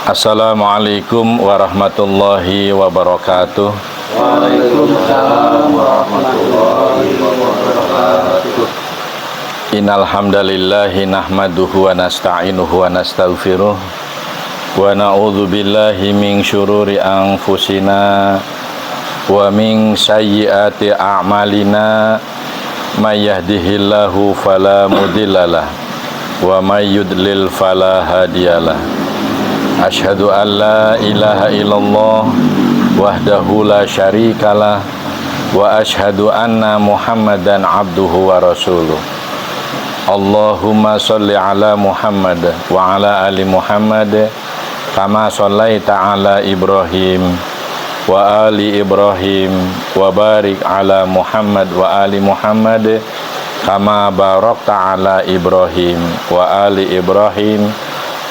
Assalamualaikum warahmatullahi wabarakatuh. Waalaikumsalam warahmatullahi wabarakatuh. Innal hamdalillahi nahmaduhu wa nasta'inuhu wa nastaghfiruh wa na'udzu billahi min syururi anfusina wa min sayyiati a'malina may yahdihillahu fala mudhillalah wa may yudlil fala hadiyalah. Asyhadu an la ilaha illallah wahdahu la syarikalah wa asyhadu anna Muhammadan abduhu wa rasuluh. Allahumma sholli ala Muhammad wa ala ali Muhammad kama shallaita ala Ibrahim wa ali Ibrahim wa barik ala Muhammad wa ali Muhammad kama barakta ala Ibrahim wa ali Ibrahim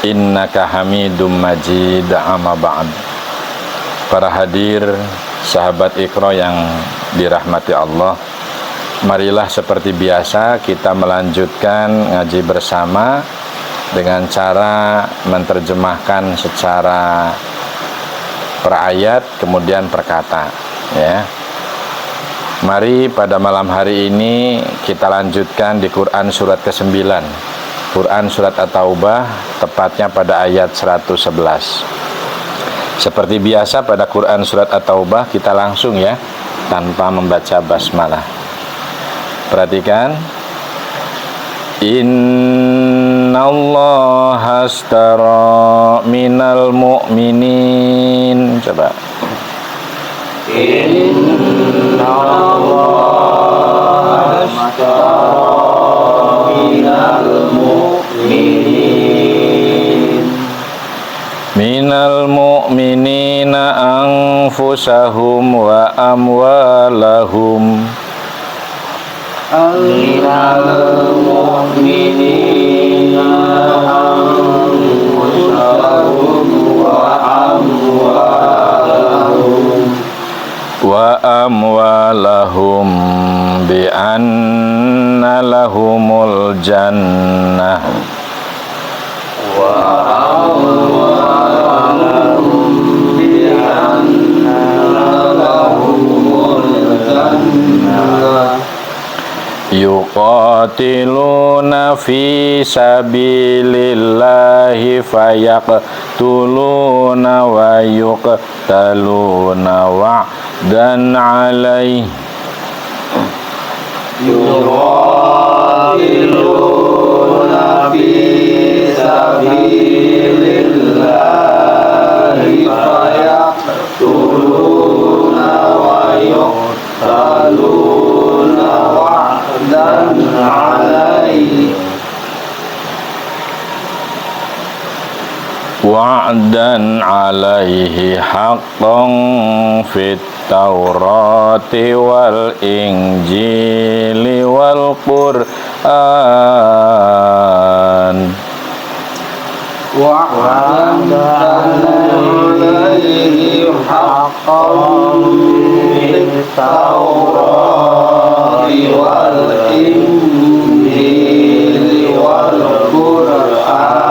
innaka Hamidum Majid. Amma ba'd. Para hadir sahabat Iqra yang dirahmati Allah, marilah seperti biasa kita melanjutkan ngaji bersama dengan cara menerjemahkan secara per ayat kemudian per kata, ya. Mari pada malam hari ini kita lanjutkan di Quran surat ke-9, Quran surat At-Taubah, tepatnya pada ayat 111. Seperti biasa pada Quran surat At-Taubah kita langsung, ya, tanpa membaca basmalah. Perhatikan. Innallaha astara minal mu'minin. Coba. Innallaha astara minal mu'minin Minal mu'minina anfusahum wa amwalahum. Minal mu'minina anfusahum wa amwalahum bi anna lahumul jannah wa amwalahum bi anna lahumul jannah yuqatiluna fi sabilillahi fayaqtuluna wa yuqtaluna wa'dan alaihi yuqatiluna fi sabilillahi fayaqtuluna wa yuqtaluna wa'dan alaihi wa'dan alaihi haqqan fit Taurati wal Injili wal Qur'an wa'dan alaihi haqqan fit Taurati wal Injili wal Qur'an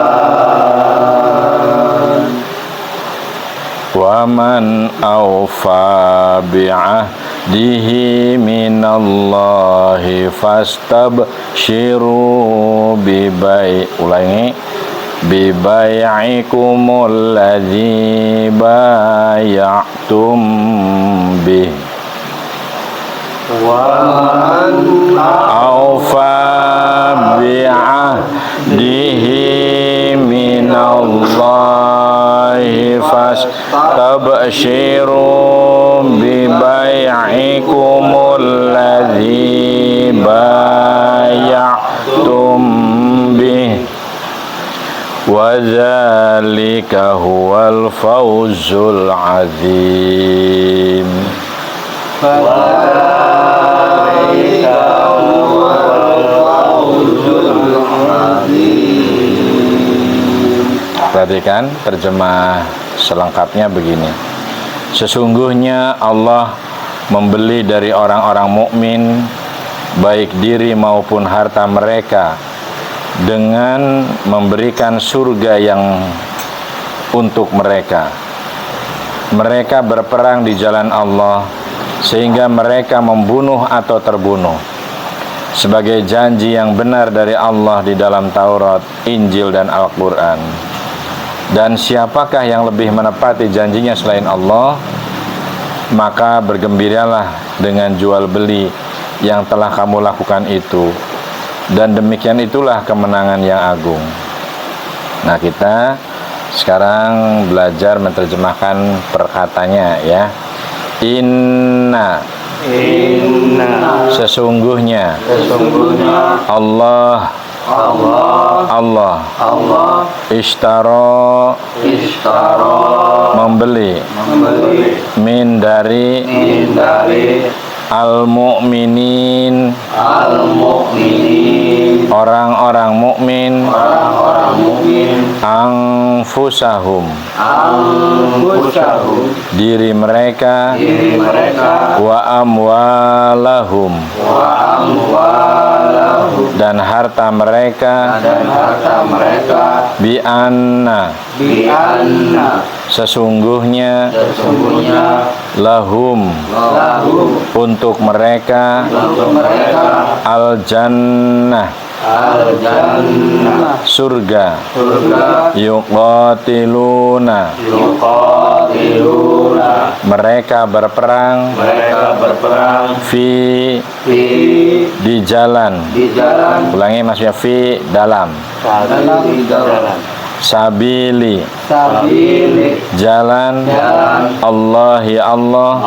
wa man awfa bi'ahdihi minallahi fastabshiru bibai'ikumul ladzi bay'tum bih wa man awfa bi'ahdihi minallahi fastabshiru bibai'ikumul ladzi bay'tum bih wa dzalika huwal fawzul azim. Perhatikan terjemah selengkapnya begini. Sesungguhnya Allah membeli dari orang-orang mukmin baik diri maupun harta mereka dengan memberikan surga yang untuk mereka. Mereka berperang di jalan Allah sehingga mereka membunuh atau terbunuh, sebagai janji yang benar dari Allah di dalam Taurat, Injil, dan Al-Quran. Dan siapakah yang lebih menepati janjinya selain Allah? Maka bergembiralah dengan jual beli yang telah kamu lakukan itu, dan demikian itulah kemenangan yang agung. Nah, kita sekarang belajar menerjemahkan perkataannya ya. Inna, sesungguhnya Allah ishtara, membeli min dari al-mu'minin, orang-orang mukmin, anfusahum, diri mereka, wa amwalahum, dan harta mereka, bi anna, sesungguhnya lahum, untuk mereka, al jannah, surga, yuqatiluna, mereka berperang, fi, di jalan, ulangi maksudnya fi, dalam, sabili, jalan, Allahi Allah,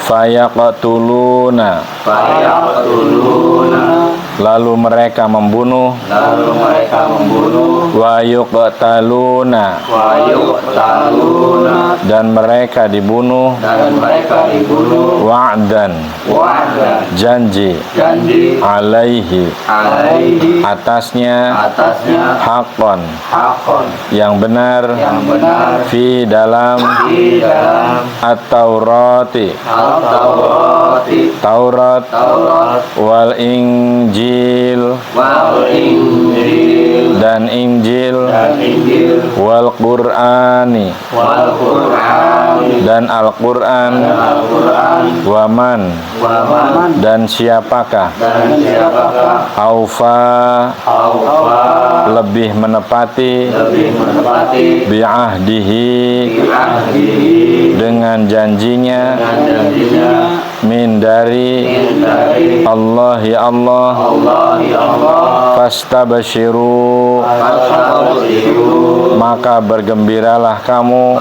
fayaqtuluna, lalu mereka membunuh, wa yuqtaluna, dan mereka dibunuh, wa'dan, janji, alaihi, atasnya, haqqan, yang benar, fi, dalam, at-taurati, Taurat, wal Injil, dan Injil, wal Qur'ani, dan Al-Quran, waman, dan siapakah, aufa, lebih menepati, bi'ahdihi, dengan janjinya, min dari Allahi Allah, fastabshiru, maka bergembiralah kamu,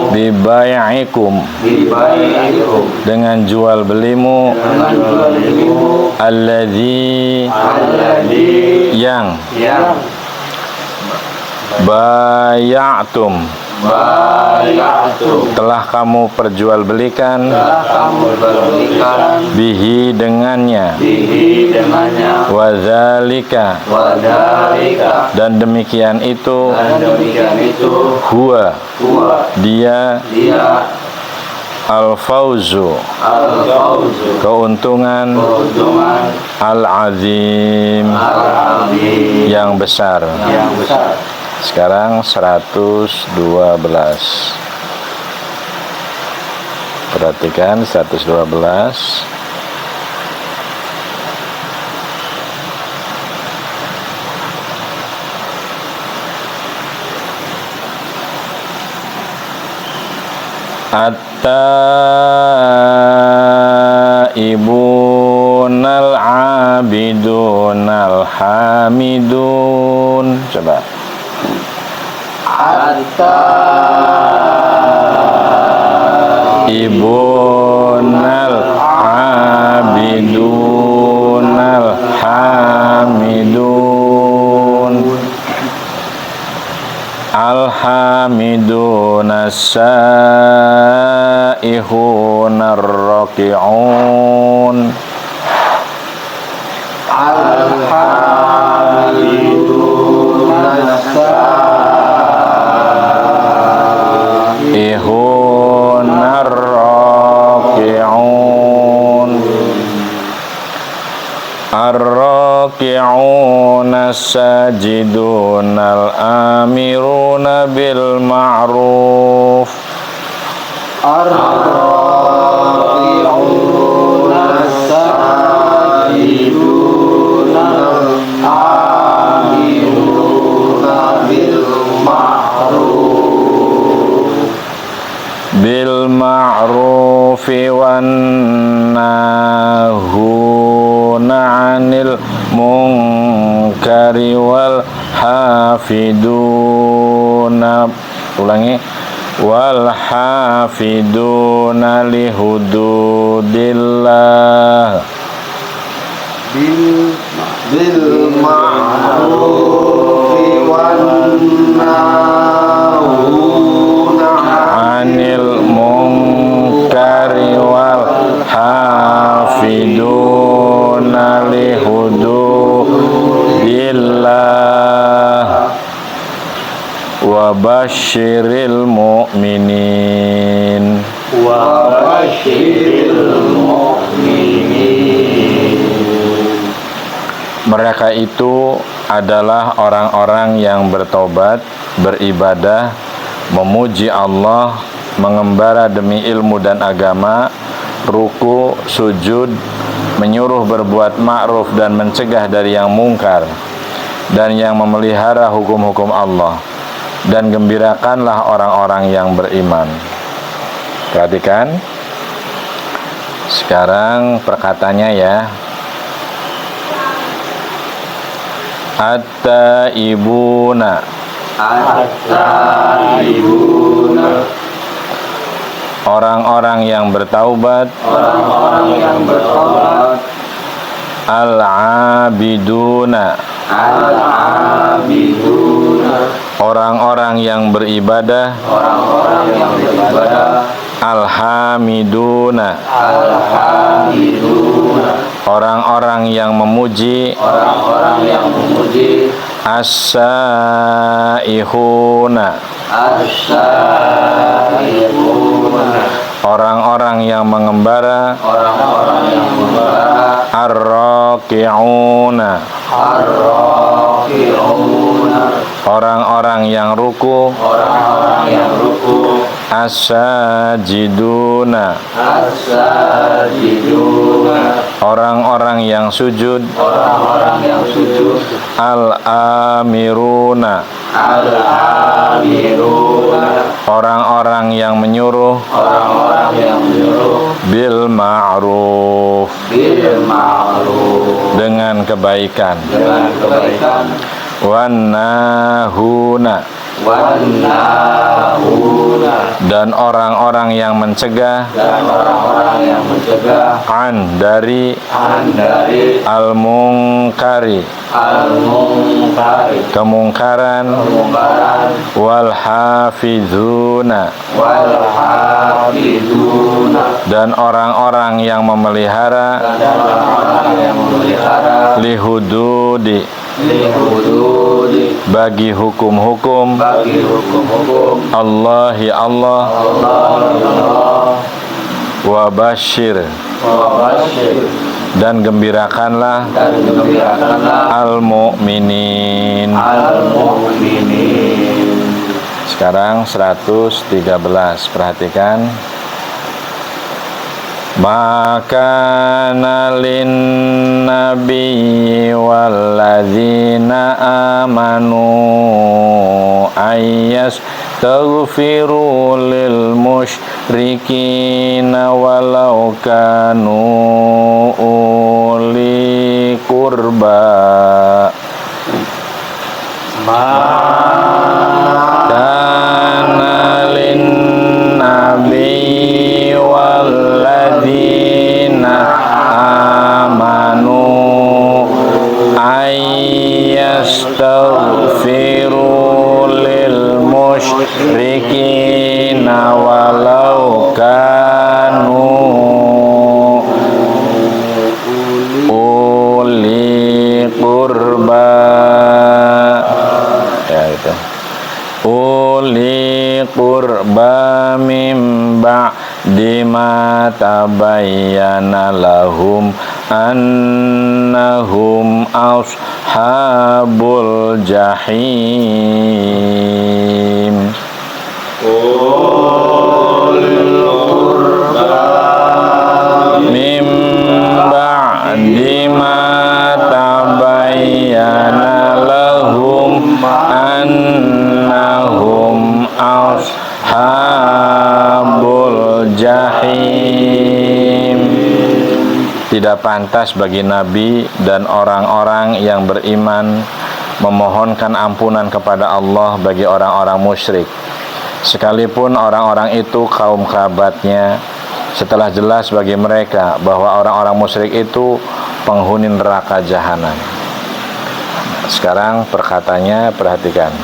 bibai'ikum, dengan jual belimu, alladzi, yang baya'tum, telah kamu perjualbelikan, bihi, dengannya, wadzalika, dan demikian itu, huwa, dia, al-fauzu, keuntungan, al-azim, yang besar. Sekarang 112. Perhatikan 112. At-taibunal abidunal hamidun. Coba. Ibunal abidunal hamidun, alhamiduna saihunar raki'un, ihunar raki'un, ar-raki'una as-sajidunal amiruna bil ma'ruf. Ar-rafi'una as-sajiduna al-amiruna bil ma'rufi wan nahuna 'anil munkari wal hafiduna, ulangi, wal hafiduna li hududillah. bil ma'rufi wan nahuna 'anil munkari wal hafiduna li hududillah wa basyiril mu'minin. wa basyiril mu'minin. Mereka itu adalah orang-orang yang bertobat, beribadah, memuji Allah, mengembara demi ilmu dan agama, ruku, sujud, menyuruh berbuat ma'ruf dan mencegah dari yang mungkar, dan yang memelihara hukum-hukum Allah. Dan gembirakanlah orang-orang yang beriman. Perhatikan sekarang perkataannya ya. At-taibuna, At-taibuna, orang-orang yang bertaubat. orang-orang yang bertobat. Al-abiduna, Al-abiduna, orang-orang yang beribadah. orang-orang yang beribadah. Al-hamiduna, Al-hamiduna, orang-orang yang memuji. orang-orang yang memuji. As-saihuna, As-saihuna, orang-orang yang mengembara. orang-orang yang mengembara. Ar-raki'una, Ar-rafi'una, orang-orang yang ruku. orang-orang yang ruku. As-sajiduna, As-sajiduna, orang-orang yang sujud. orang-orang yang sujud. Al-amiruna, Al-amiruna, orang-orang yang menyuruh. orang-orang yang menyuruh. Bil ma'ruf, Bil ma'ruf, dengan kebaikan. dengan kebaikan. Wan nahuna, Wan nahuna, dan orang-orang yang mencegah. dan orang-orang yang mencegah. An, dari. Dari Al-munkari, al-munkari, kemungkaran. kemungkaran. Wal hafizuna, Wal hafiduna, dan orang-orang yang memelihara. dan orang-orang yang memelihara. Lihududi, Li hududi, bagi hukum-hukum. bagi hukum-hukum. Allahi, Allah. Allah, Wa basyir, wa basyir, dan gembirakanlah. dan gembirakanlah. Al-mu'minin. Al-mu'minin. Sekarang 113, perhatikan. Maka nalin nabi walladzina amanu ayyas taghfiru lil musyrikina walau kanu uli qurba. Kana lin nabi walladzina amanu ayyastaghfiru lil musyrikina walau kanu uli qurba. Ya itu. Uli qurba mim ba'di ma tabayyana lahum annahum ashabul jahim. Mim ba'di ma tabayyana lahum annahum ashabul jahim. Tidak pantas bagi Nabi dan orang-orang yang beriman memohonkan ampunan kepada Allah bagi orang-orang musyrik, sekalipun orang-orang itu kaum kerabatnya, setelah jelas bagi mereka bahwa orang-orang musyrik itu penghuni neraka jahanam. Sekarang perkataannya perhatikan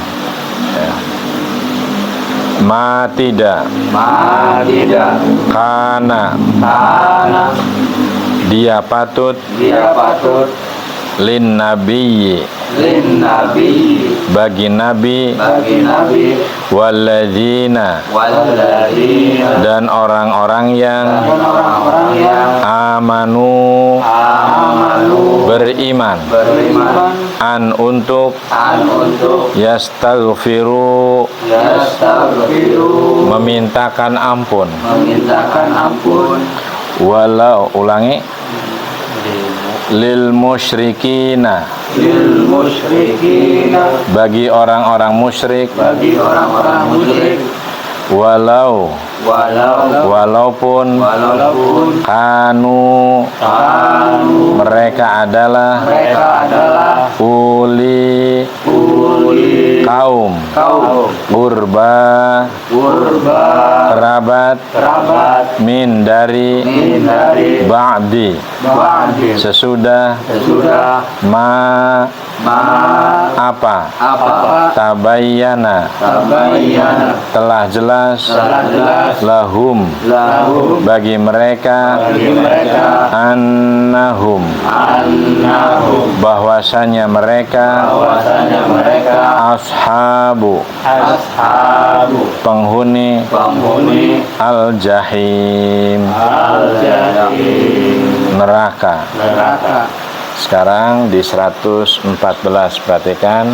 ya. Ma tidak Kana dia patut lin nabiyyi bagi nabi walladzina dan orang-orang yang amanu beriman an untuk yastaghfiru memintakan ampun walau ulangi lil musyrikina bagi orang-orang musyrik walaupun kanu mereka adalah uli kaum urba kerabat min dari ba'di sesudah ma apa tabayyana telah jelas lahum bagi mereka annahum bahwasanya mereka ashabu penghuni al-jahim neraka. Sekarang di 114 perhatikan,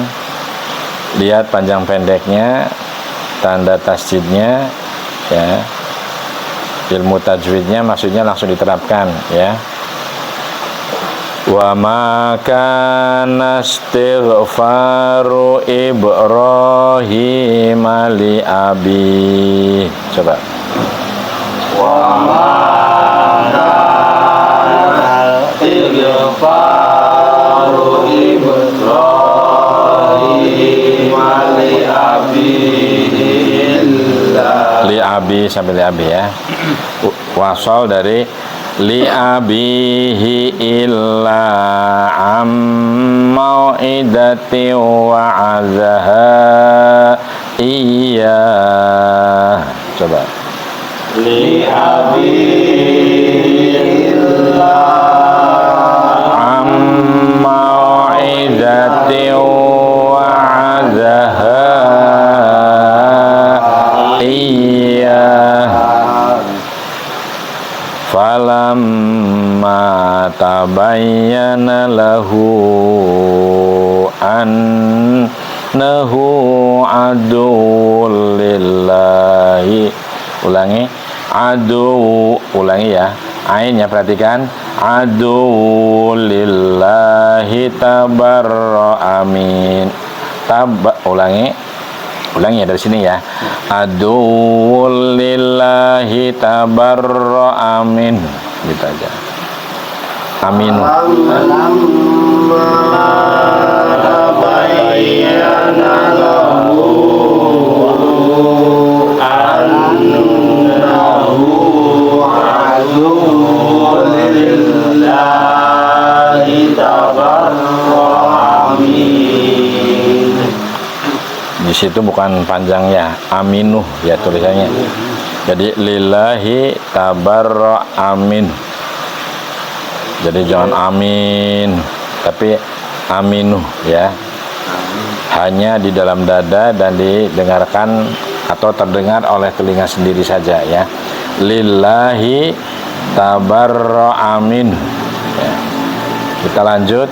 lihat panjang pendeknya, tanda tasjidnya ya. Ilmu tajwidnya maksudnya langsung diterapkan ya. Wa ma kana istighfaru Ibrahim li abi. Coba. Wa ma kana istighfaru Ibrahim li abi Li abi sampai li abi ya. Wasal dari li abihi illa mau'idati wa'azaha iya. Coba. Li abihi illa mau'idati wa'azaha iya. Falamma tabayyana lahu annahu aduwwul lillahi. Ulangi, ulangi ya, ainnya perhatikan, aduwwul lillahi tabarra amin. Ulangi ya dari sini ya. Aduwwul lillahi tabarra amin. Gitu aja. Amin. Di situ bukan panjangnya, aminuh ya tulisannya. Jadi lillahi tabarra amin. Jadi jangan amin, tapi aminuh ya. Hanya di dalam dada dan didengarkan atau terdengar oleh telinga sendiri saja ya. Lillahi tabarra amin. Ya. Kita lanjut.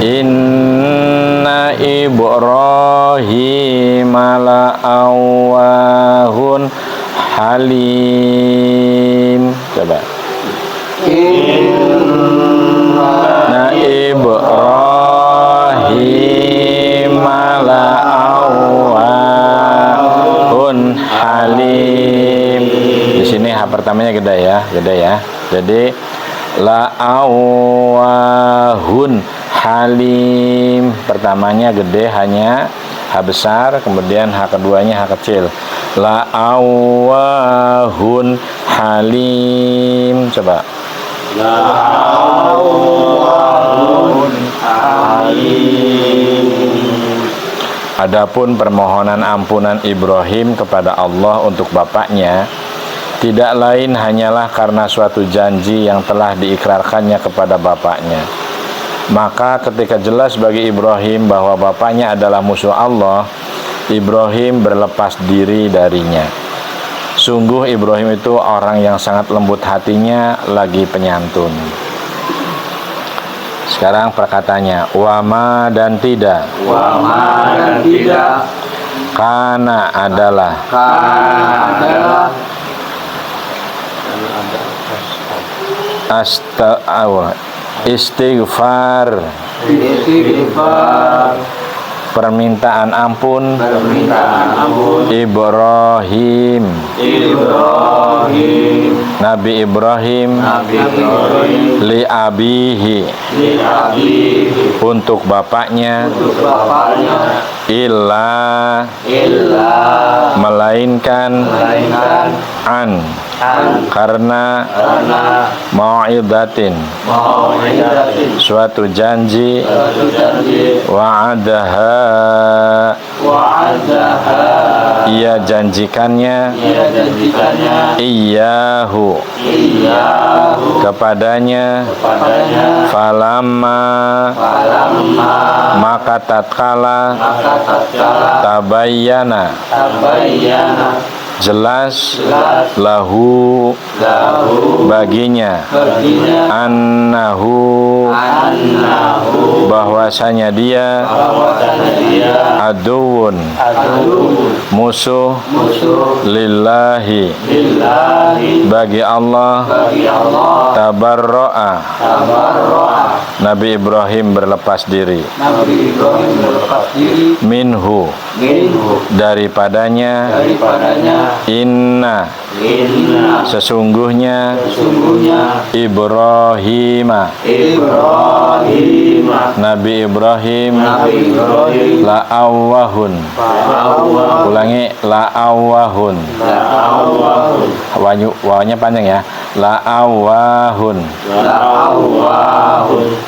Inna Ibrahim la'awwahun halim. Coba. Inna Ibrahim la'awwahun halim. Di sini H pertamanya gede ya. Jadi la'awwahun halim, pertamanya gede hanya H besar, kemudian H keduanya H kecil. La'awwahun halim. Coba. La'awwahun halim. Adapun permohonan ampunan Ibrahim kepada Allah untuk bapaknya tidak lain hanyalah karena suatu janji yang telah diikrarkannya kepada bapaknya. Maka ketika jelas bagi Ibrahim bahwa bapaknya adalah musuh Allah, Ibrahim berlepas diri darinya. Sungguh Ibrahim itu orang yang sangat lembut hatinya lagi penyantun. Sekarang perkataannya, wama dan tidak. Wama dan tidak. Kana adalah. Kana adalah. Istighfar, permintaan ampun Ibrahim, Nabi Ibrahim li abihi, untuk bapaknya, illa melainkan an, karena mau'idatin, suatu janji, wa'adaha, ia janjikannya, iyahu, kepadanya, falamma, maka tatkala, tabayyana, jelas, lahu, baginya, annahu, bahwasanya dia, aduun, musuh, lillahi, bagi Allah, tabarro'a, Nabi Ibrahim berlepas diri, minhu, daripadanya, inna, sesungguhnya, Ibrahima, Nabi Ibrahim, la'awwahun, ulangi, la'awwahun, wawanya panjang ya, la'awwahun,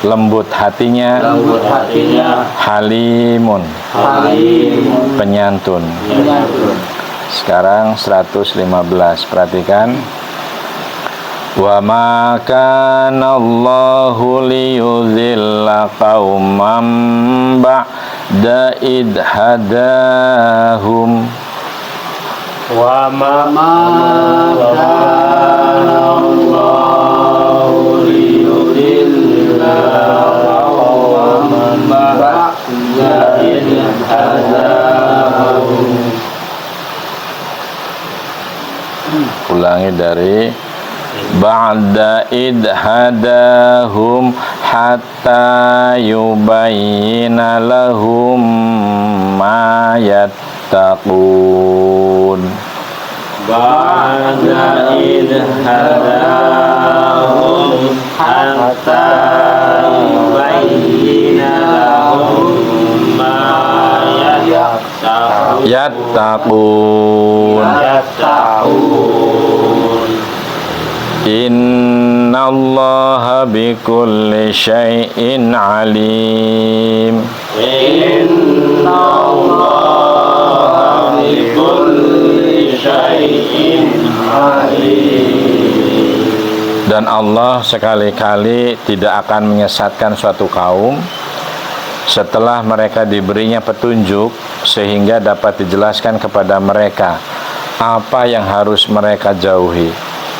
lembut hatinya, halimun, penyantun. Sekarang 115, perhatikan. Wa ma kana Allahu liyudhilla qauman ba'da id hadahum. Wa ma kana Allahu liyudhilla qauman ba'da id hadahum. Ulangi dari ba'da id hadahum hatta yubayyina lahum ma yattaqun. Ba'da id hadahum hatta yubayyina lahum ma yattaqun. Innallaha bikulli syai'in alim. Innallaha bikulli syai'in alim. Dan Allah sekali-kali tidak akan menyesatkan suatu kaum setelah mereka diberinya petunjuk sehingga dapat dijelaskan kepada mereka apa yang harus mereka jauhi.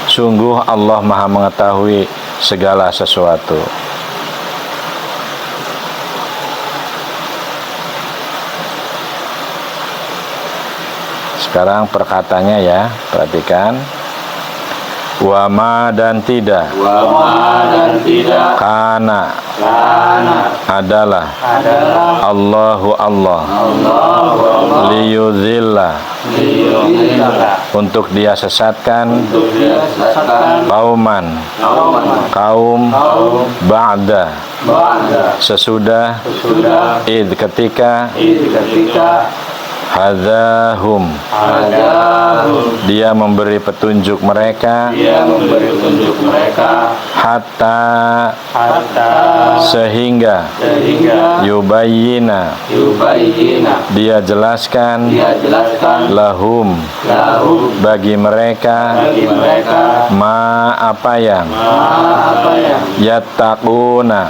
Sungguh Allah Maha mengetahui segala sesuatu. Sekarang perkataannya ya, perhatikan. Wa ma dan tidak. Wa ma dan tidak. Kana. Kana. Adalah. Adalah. Allahu Allah. Allahu Allah. Liyudhilla. Liyudhilla. Untuk dia sesatkan. Untuk dia sesatkan. Qauman. Kaum. Ba'da. Ba'da. Sesudah. Id ketika. Hadahum. Dia memberi petunjuk mereka. Hatta. Sehingga. Yubayyina. Dia jelaskan. Lahum. Bagi mereka. Ma apa yang. Yattaquna.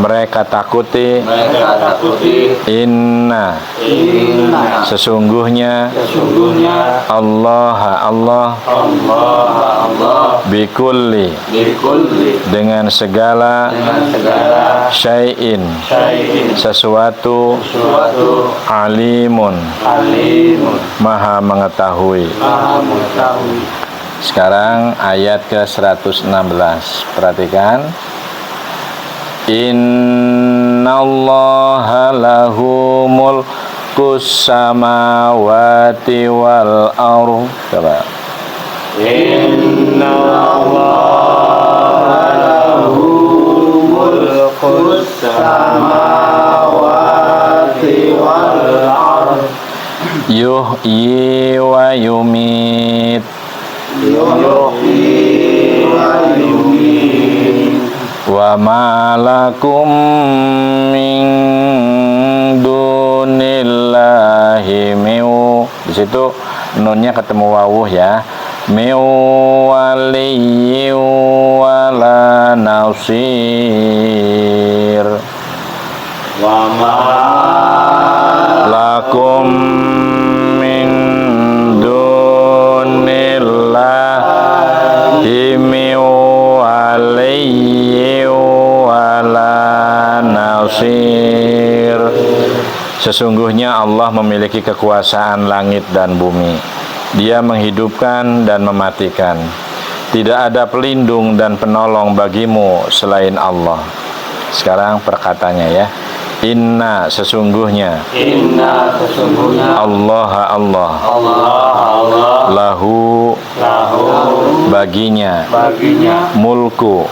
Mereka takuti. Inna. Sesungguhnya Allah bikulli dengan segala syai'in sesuatu alimun maha mengetahui. Sekarang ayat ke-116, perhatikan. Innallaha lahu mulkus samawati wal ardh. Coba. Innallaha lahu mulkus samawati wal ardh. Yuhyi wa yumit. Wa ma lakum min dunillahi miu. Di situ nunnya ketemu wawuh ya. Miu waliyyi wala nasir. Wa ma lakum min dunillahi miu waliyyi wala nasir. Sesungguhnya Allah memiliki kekuasaan langit dan bumi. Dia menghidupkan dan mematikan. Tidak ada pelindung dan penolong bagimu selain Allah. Sekarang perkataannya ya. Inna sesungguhnya. Allah lahu baginya mulku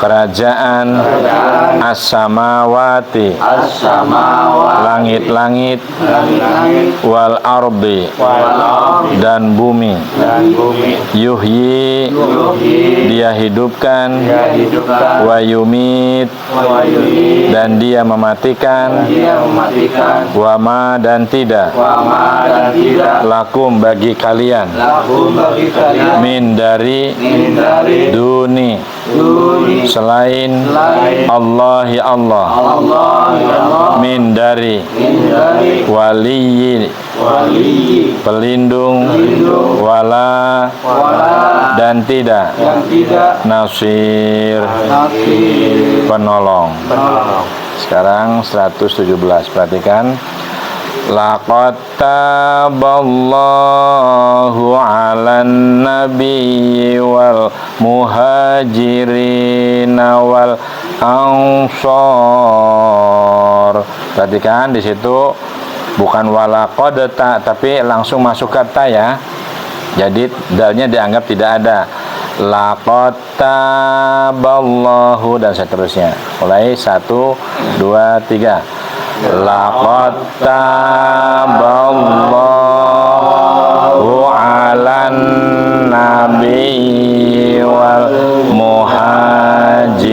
kerajaan as-samawati langit-langit wal ardi dan bumi. Yuhyi dia hidupkan wa yumit dan dia mematikan. Wa ma dan tidak. Lakum bagi kalian. Min dari duni selain Allahi Allah. Min dari waliyyi pelindung wala dan tidak nasir penolong. Sekarang 117, perhatikan. Laqad taballahu 'alan nabiyyi wal muhajirin wal ansor. Perhatikan di situ bukan walaqad tapi langsung masuk kata ya. Jadi dalnya dianggap tidak ada. Laqad taballahu dan seterusnya. Mulai 1 2 3. Laqad taballahu 'alan nabiyyi wal muhajirin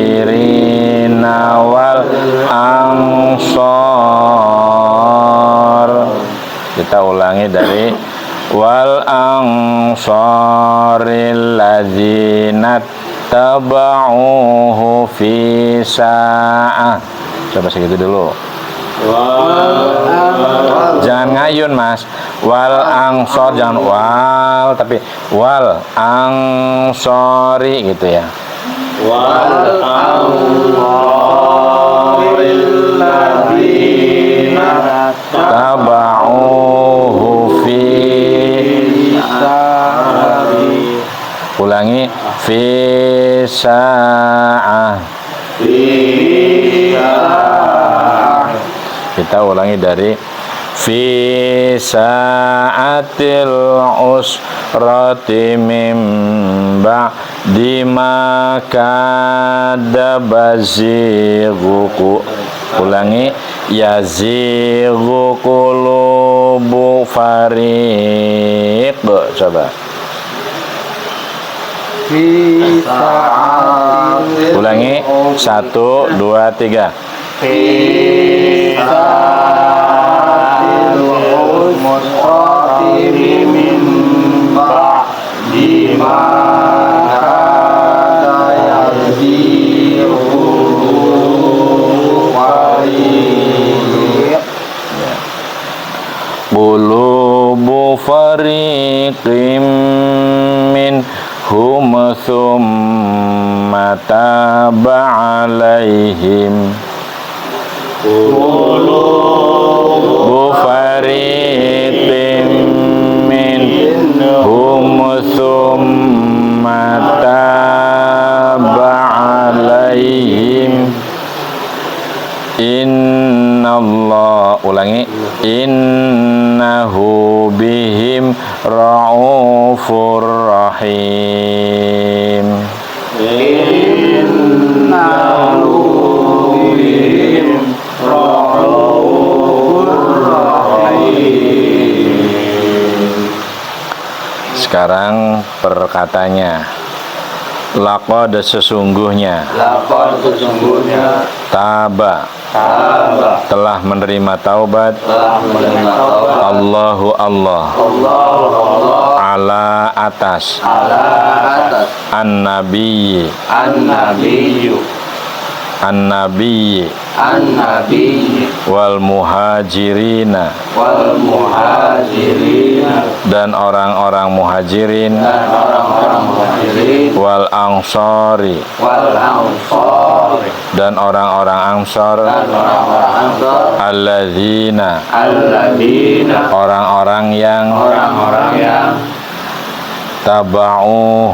wal ansor. Kita ulangi dari wal ansaril ladzina taba'uhu fi sa'ah. Coba segitu dulu. Jangan ngayun mas. Wal ansor jangan wal tapi wal ansori gitu ya. wal ansaril ladzina taba'uhu fi, ulangi, fi sa'ah. Kita ulangi dari fi sa'atil usrati mim ba'di ma kadabazighuku. Ulangi, yazighu qulubu fariq. Coba. Ulangi, 1, 2, 3. Qulubu fariqim minhum thumma taba alaihim. Qulubu fariqim minhum thumma taba alaihim. Innallah, ulangi, innahu bihim raufur rahim. Innahu bihim raufur rahim. Sekarang perkatanya. Laqad sesungguhnya, taba telah menerima taubat, Allahu Allah, ala atas, an-nabiyyi, wal muhajirina, dan orang-orang muhajirin, wal ansori, dan orang-orang ansor, alladzina, orang-orang yang taba'uh,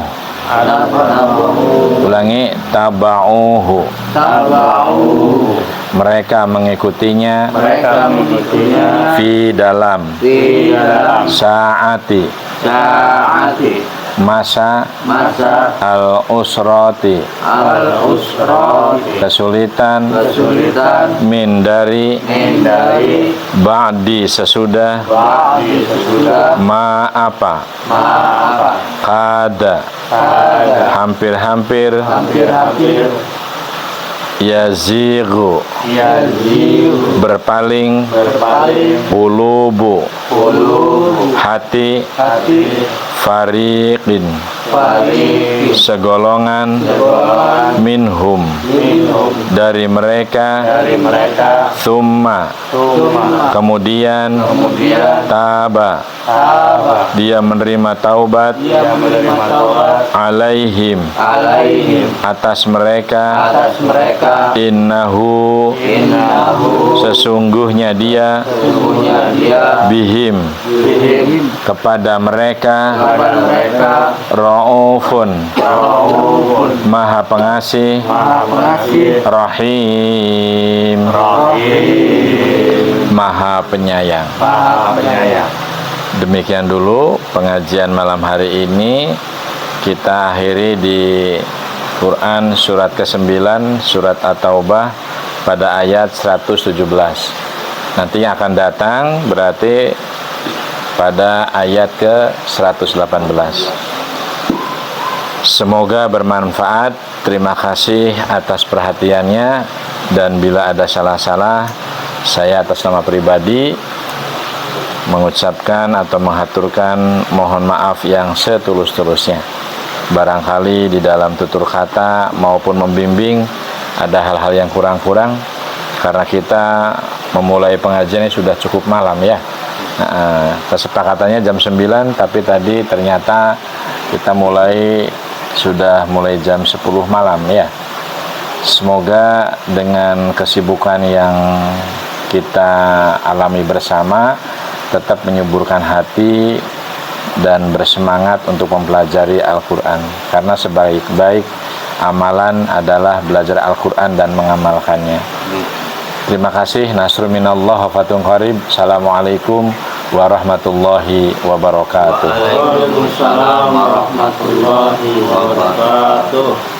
ulangi, taba'uhu, mereka mengikutinya, fi dalam, saati, masa, al-usrati, kesulitan, min dari, ba'di sesudah, ma apa, kada, hampir-hampir, yazighu, berpaling, qulubu, hati, fariqin, segolongan, minhum, dari mereka, summa, kemudian, taba, dia menerima taubat, alaihim, atas mereka, innahu, sesungguhnya dia, bihim, kepada mereka, raufun, maha pengasih, rahim, maha penyayang. Demikian dulu pengajian malam hari ini. Kita akhiri di Quran surat ke-9, surat At-Taubah pada ayat 117. Nanti yang akan datang berarti pada ayat ke-118. Semoga bermanfaat. Terima kasih atas perhatiannya, dan bila ada salah-salah, saya atas nama pribadi mengucapkan atau menghaturkan mohon maaf yang setulus-tulusnya. Barangkali di dalam tutur kata maupun membimbing ada hal-hal yang kurang-kurang, karena kita memulai pengajiannya sudah cukup malam ya. Kesepakatannya jam 9, tapi tadi ternyata Kita sudah mulai jam 10 malam ya. Semoga dengan kesibukan yang kita alami bersama tetap menyuburkan hati dan bersemangat untuk mempelajari Al-Quran, karena sebaik-baik amalan adalah belajar Al-Quran dan mengamalkannya. Terima kasih. Nasrun minallah wa fathun qarib. Assalamualaikum warahmatullahi wabarakatuh. Waalaikumsalam warahmatullahi wabarakatuh.